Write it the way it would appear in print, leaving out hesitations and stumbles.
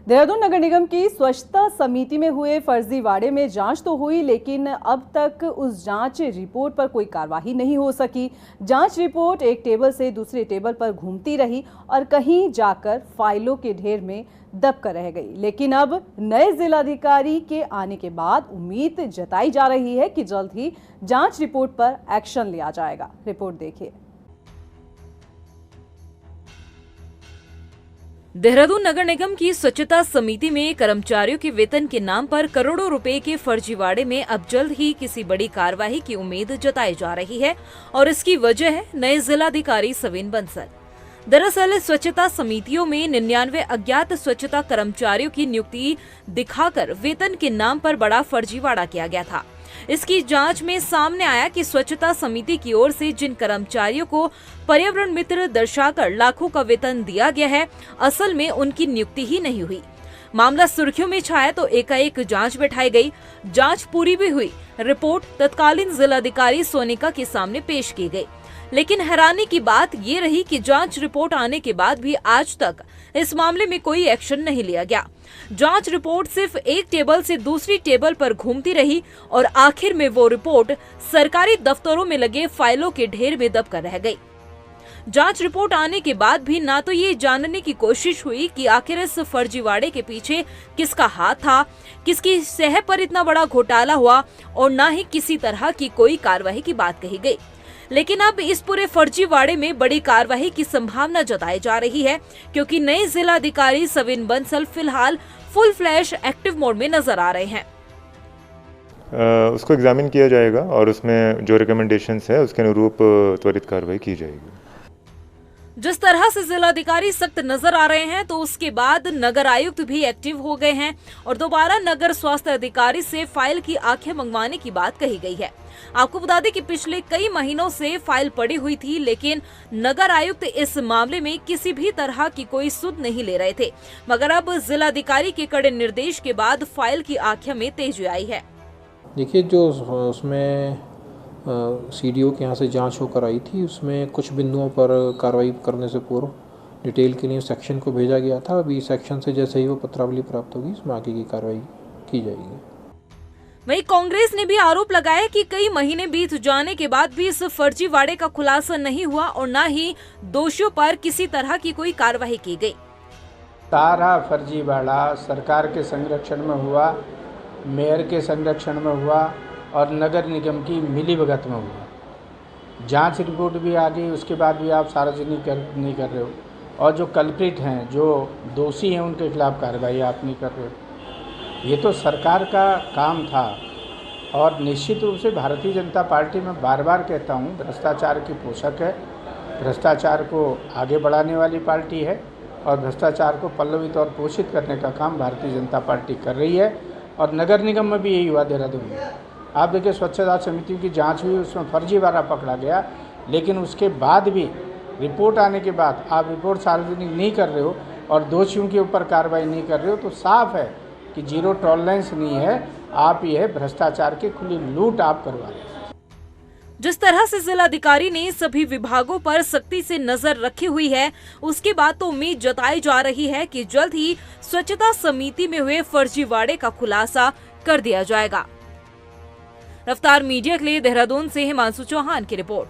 देहरादून नगर निगम की स्वच्छता समिति में हुए फर्जीवाड़े में जांच तो हुई, लेकिन अब तक उस जांच रिपोर्ट पर कोई कार्रवाई नहीं हो सकी। जांच रिपोर्ट एक टेबल से दूसरे टेबल पर घूमती रही और कहीं जाकर फाइलों के ढेर में दब कर रह गई। लेकिन अब नए जिलाधिकारी के आने के बाद उम्मीद जताई जा रही है कि जल्द ही जांच रिपोर्ट पर एक्शन लिया जाएगा। रिपोर्ट देखिए। देहरादून नगर निगम की स्वच्छता समिति में कर्मचारियों के वेतन के नाम पर करोड़ों रुपए के फर्जीवाड़े में अब जल्द ही किसी बड़ी कार्रवाई की उम्मीद जताई जा रही है और इसकी वजह है नए जिलाधिकारी सविन बंसल। दरअसल स्वच्छता समितियों में 99 अज्ञात स्वच्छता कर्मचारियों की नियुक्ति दिखाकर वेतन के नाम पर बड़ा फर्जीवाड़ा किया गया था। इसकी जांच में सामने आया कि स्वच्छता समिति की ओर से जिन कर्मचारियों को पर्यावरण मित्र दर्शाकर लाखों का वेतन दिया गया है, असल में उनकी नियुक्ति ही नहीं हुई। मामला सुर्खियों में छाया तो एकाएक जांच बैठाई गई। जांच पूरी भी हुई। रिपोर्ट तत्कालीन जिलाधिकारी सोनिका के सामने पेश की गई। लेकिन हैरानी की बात ये रही कि जांच रिपोर्ट आने के बाद भी आज तक इस मामले में कोई एक्शन नहीं लिया गया। जांच रिपोर्ट सिर्फ एक टेबल से दूसरी टेबल पर घूमती रही और आखिर में वो रिपोर्ट सरकारी दफ्तरों में लगे फाइलों के ढेर में दबकर रह गई। जांच रिपोर्ट आने के बाद भी ना तो ये जानने की कोशिश हुई कि आखिर इस फर्जीवाड़े के पीछे किसका हाथ था, किसकी सह पर इतना बड़ा घोटाला हुआ, और ना ही किसी तरह की कोई कार्रवाई की बात कही गई। लेकिन अब इस पूरे फर्जीवाड़े में बड़ी कार्रवाई की संभावना जताई जा रही है, क्योंकि नए जिलाधिकारी सविन बंसल फिलहाल फुल फ्लैश एक्टिव मोड में नजर आ रहे हैं। उसको एग्जामिन किया जाएगा और उसमें जो रिकमेंडेशंस है उसके अनुरूप त्वरित कार्रवाई की जाएगी। जिस तरह से जिलाधिकारी सख्त नजर आ रहे हैं, तो उसके बाद नगर आयुक्त भी एक्टिव हो गए हैं और दोबारा नगर स्वास्थ्य अधिकारी से फाइल की आंखें मंगवाने की बात कही गई है। आपको बता दें कि पिछले कई महीनों से फाइल पड़ी हुई थी, लेकिन नगर आयुक्त इस मामले में किसी भी तरह की कोई सुध नहीं ले रहे थे। मगर अब जिलाधिकारी के कड़े निर्देश के बाद फाइल की आंखें में तेजी आई है। देखिए, जो उसमें सीडीओ के यहाँ से जांच होकर आई थी, उसमें कुछ बिंदुओं पर कार्रवाई करने से पूर्व डिटेल के लिए सेक्शन को भेजा गया था। अभी सेक्शन से जैसे ही वो पत्रावली प्राप्त होगी, उसमें आगे की कार्रवाई की जाएगी। वहीं कांग्रेस ने भी आरोप लगाया कि कई महीने बीत जाने के बाद भी इस फर्जीवाड़े का खुलासा नहीं हुआ और न ही दोषियों पर किसी तरह की कोई कार्रवाई की गई। सारा फर्जीवाड़ा सरकार के संरक्षण में हुआ, मेयर के संरक्षण में हुआ और नगर निगम की मिलीभगत में हुआ। जांच रिपोर्ट भी आ गई, उसके बाद भी आप सार्वजनिक नहीं कर रहे हो, और जो कल्प्रिट हैं, जो दोषी हैं, उनके खिलाफ कार्रवाई आप नहीं कर रहे हो। ये तो सरकार का काम था। और निश्चित रूप से भारतीय जनता पार्टी में बार बार कहता हूँ, भ्रष्टाचार की पोषक है, भ्रष्टाचार को आगे बढ़ाने वाली पार्टी है और भ्रष्टाचार को पल्लवित और पोषित करने का काम भारतीय जनता पार्टी कर रही है। और नगर निगम में भी यही हुआ देहरादून में। आप देखिए, स्वच्छता समिति की जांच हुई, उसमें फर्जीवाड़ा पकड़ा गया, लेकिन उसके बाद भी रिपोर्ट आने के बाद आप रिपोर्ट सार्वजनिक नहीं कर रहे हो और दोषियों के ऊपर कार्रवाई नहीं कर रहे हो, तो साफ है कि जीरो टॉलरेंस नहीं है। आप ये भ्रष्टाचार की खुली लूट आप करवा रहे हैं। जिस तरह से जिलाधिकारी ने सभी विभागों पर सख्ती से नजर रखी हुई है, उसके बाद तो उम्मीद जताई जा रही है कि जल्द ही स्वच्छता समिति में हुए फर्जीवाड़े का खुलासा कर दिया जाएगा। रफ्तार मीडिया के लिए देहरादून से हिमांशु चौहान की रिपोर्ट।